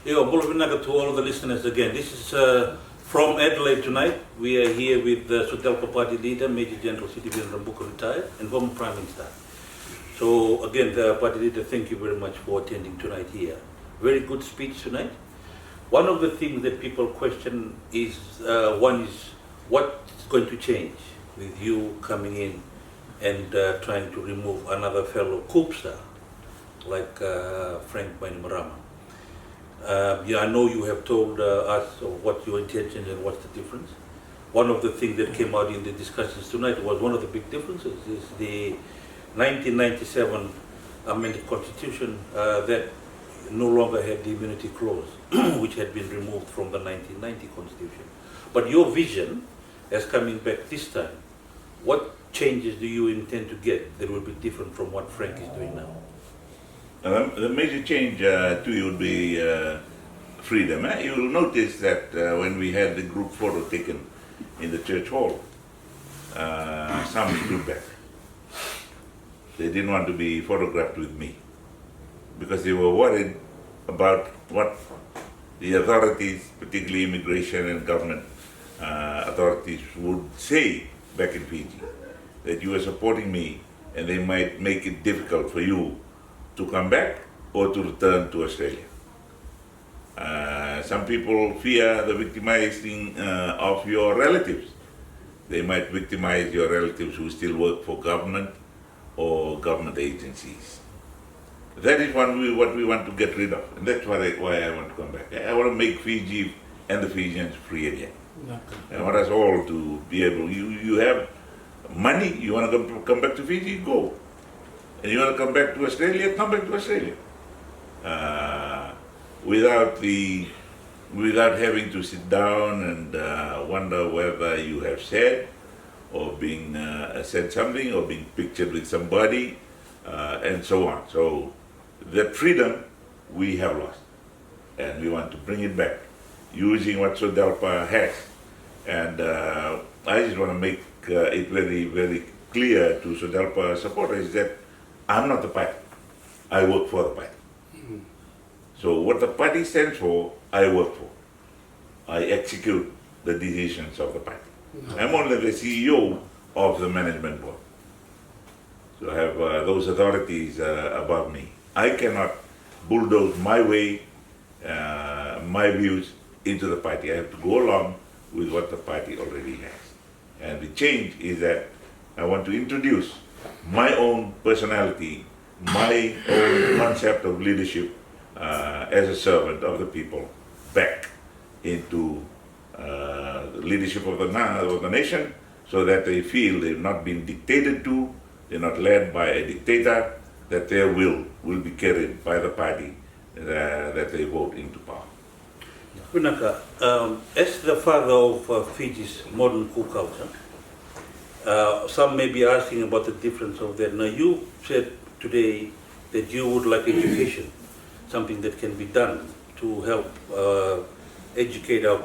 To all the listeners again. This is from Adelaide tonight. We are here with the Sutelpa Party leader, Major General Citizen Rabuka retired, and former Prime Minister. So again, the party leader, thank you very much for attending tonight here. Very good speech tonight. One of the things that people question is, one is what's going to change with you coming in and trying to remove another fellow coup star like Frank Bainimarama. I know you have told us what your intentions and what's the difference. One of the things that came out in the discussions tonight was one of the big differences is the 1997 amended constitution that no longer had the immunity clause, which had been removed from the 1990 constitution. But your vision, as coming back this time, what changes do you intend to get that will be different from what Frank is doing now? The major change to you would be freedom. You will notice that when we had the group photo taken in the church hall, some stood back. They didn't want to be photographed with me because they were worried about what the authorities, particularly immigration and government authorities, would say back in Fiji, that you were supporting me and they might make it difficult for you to come back or to return to Australia. Some people fear the victimizing of your relatives. They might victimize your relatives who still work for government or government agencies. That is what we want to get rid of, and that's why I want to come back. I want to make Fiji and the Fijians free again. I want us all to be able, you have money, you want to come back to Fiji, go. And you want to come back to Australia, come back to Australia. Without having to sit down and wonder whether you have said or being said something or being pictured with somebody and so on. So that freedom we have lost and we want to bring it back using what Sutelpa has. And I just want to make it very, very clear to Sutelpa supporters that I'm not the party. I work for the party. So what the party stands for, I work for. I execute the decisions of the party. I'm only the CEO of the management board. So I have those authorities above me. I cannot bulldoze my way, my views into the party. I have to go along with what the party already has. And the change is that I want to introduce my own personality, my own concept of leadership as a servant of the people back into the leadership of the nation, so that they feel they've not been dictated to, they're not led by a dictator, that their will be carried by the party that they vote into power. Punaka, as the father of Fiji's modern coup culture, some may be asking about the difference of that. Now, you said today that you would like education, something that can be done to help educate our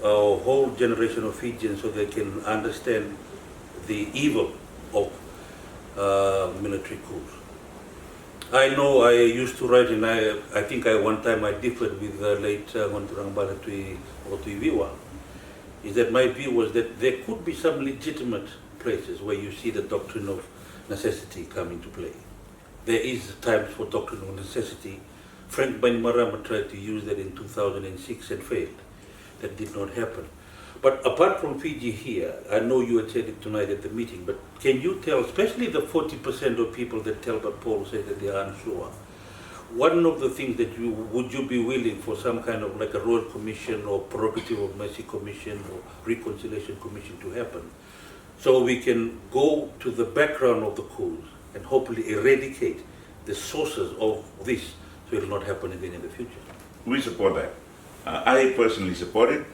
whole generation of Fijians so they can understand the evil of military coups. I know I used to write, and I think one time I differed with the late Wanturangabala Tuiviwa, is that my view was that there could be some legitimate places where you see the doctrine of necessity come into play. There is times for doctrine of necessity. Frank Bainimarama tried to use that in 2006 and failed. That did not happen. But apart from Fiji here, I know you had said it tonight at the meeting, but can you tell, especially the 40% of people that tell but Paul say that they are unsure, one of the things that would you be willing for some kind of like a Royal Commission or Prerogative of Mercy Commission or Reconciliation Commission to happen, so we can go to the background of the coups and hopefully eradicate the sources of this so it will not happen again in the future? We support that. I personally support it,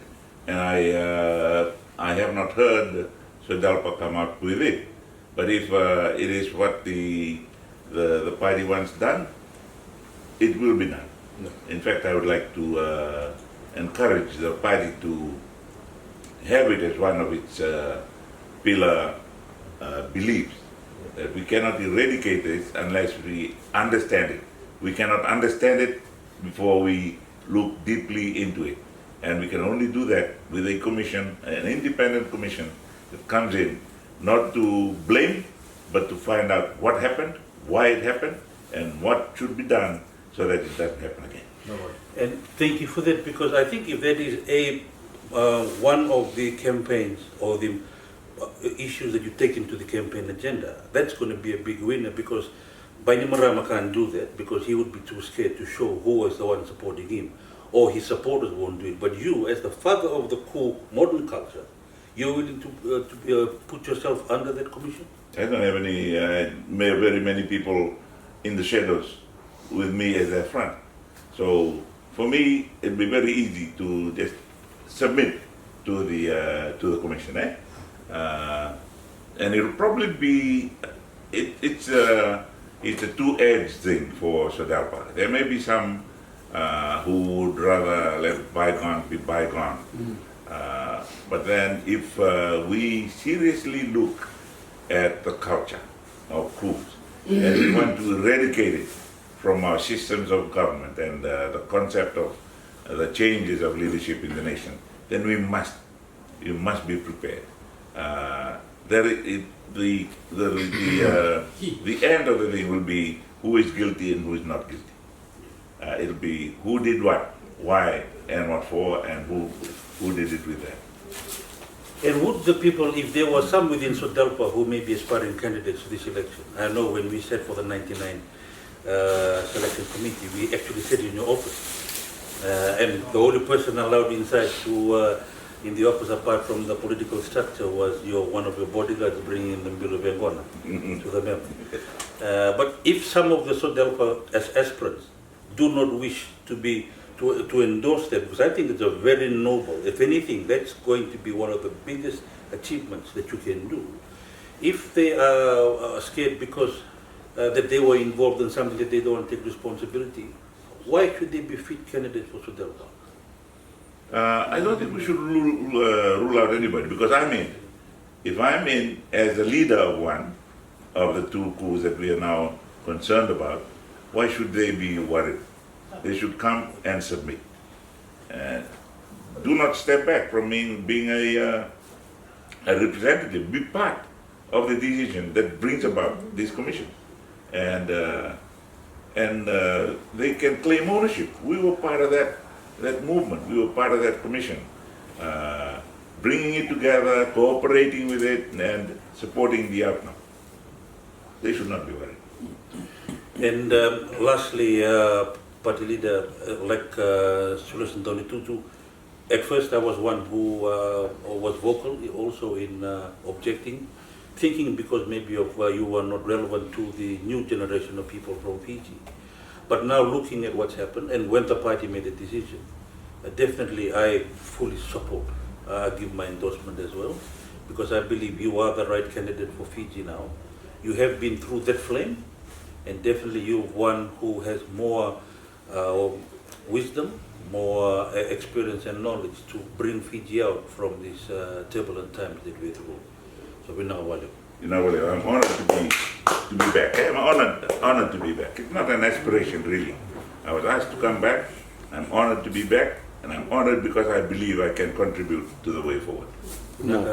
and I have not heard Sutelpa come up with it. But if it is what the party wants done, it will be done. No. In fact, I would like to encourage the party to have it as one of its pillar beliefs, that we cannot eradicate this unless we understand it. We cannot understand it before we look deeply into it. And we can only do that with a commission, an independent commission that comes in not to blame, but to find out what happened, why it happened, and what should be done so that it doesn't happen again. And thank you for that, because I think if that is one of the campaigns or the issues that you take into the campaign agenda, that's going to be a big winner, because Bainimarama can't do that because he would be too scared to show who was the one supporting him, or his supporters won't do it. But you, as the father of the cool modern culture, you're willing to put yourself under that commission? I don't have any, very many people in the shadows with me as their front. So for me, it'd be very easy to just submit to the commission, and it'll probably be it's a two-edged thing for Sodelpa. There may be some who would rather let bygones be bygone, but then if we seriously look at the culture of coups and we want to eradicate it from our systems of government and the concept of the changes of leadership in the nation, then we must be prepared. The end of the thing will be who is guilty and who is not guilty. It'll be who did what, why, and what for, and who did it with them. And would the people, if there were some within Sodelpa who may be aspiring candidates for this election, I know when we sat for the 99 selection committee, we actually sat in your office. And the only person allowed inside to in the office, apart from the political structure, was one of your bodyguards bringing the Mbilo Bengona to the member. But if some of the Sodelpa as aspirants do not wish to endorse them, because I think it's a very noble, if anything, that's going to be one of the biggest achievements that you can do. If they are scared because that they were involved in something that they don't want to take responsibility, why should they be fit candidates for Sodelpa? I don't think we should rule out anybody, because if I'm in as the leader of one of the two coups that we are now concerned about, why should they be worried? They should come and submit. Do not step back from being a representative. Be part of the decision that brings about this commission. And they can claim ownership. We were part of that movement. We were part of that commission. Bringing it together, cooperating with it, and supporting the outcome. They should not be worried. And lastly, Party leader, like Sultan Tony Tutu, at first I was one who was vocal also in objecting, thinking because maybe of you were not relevant to the new generation of people from Fiji. But now looking at what's happened and when the party made a decision, definitely I fully support, give my endorsement as well, because I believe you are the right candidate for Fiji now. You have been through that flame, and definitely you're one who has more wisdom, more experience and knowledge to bring Fiji out from these turbulent times that we're through. So we're now welcome. I'm honored to be back. I'm honored to be back. It's not an aspiration, really. I was asked to come back. I'm honored to be back, and I'm honored because I believe I can contribute to the way forward. No.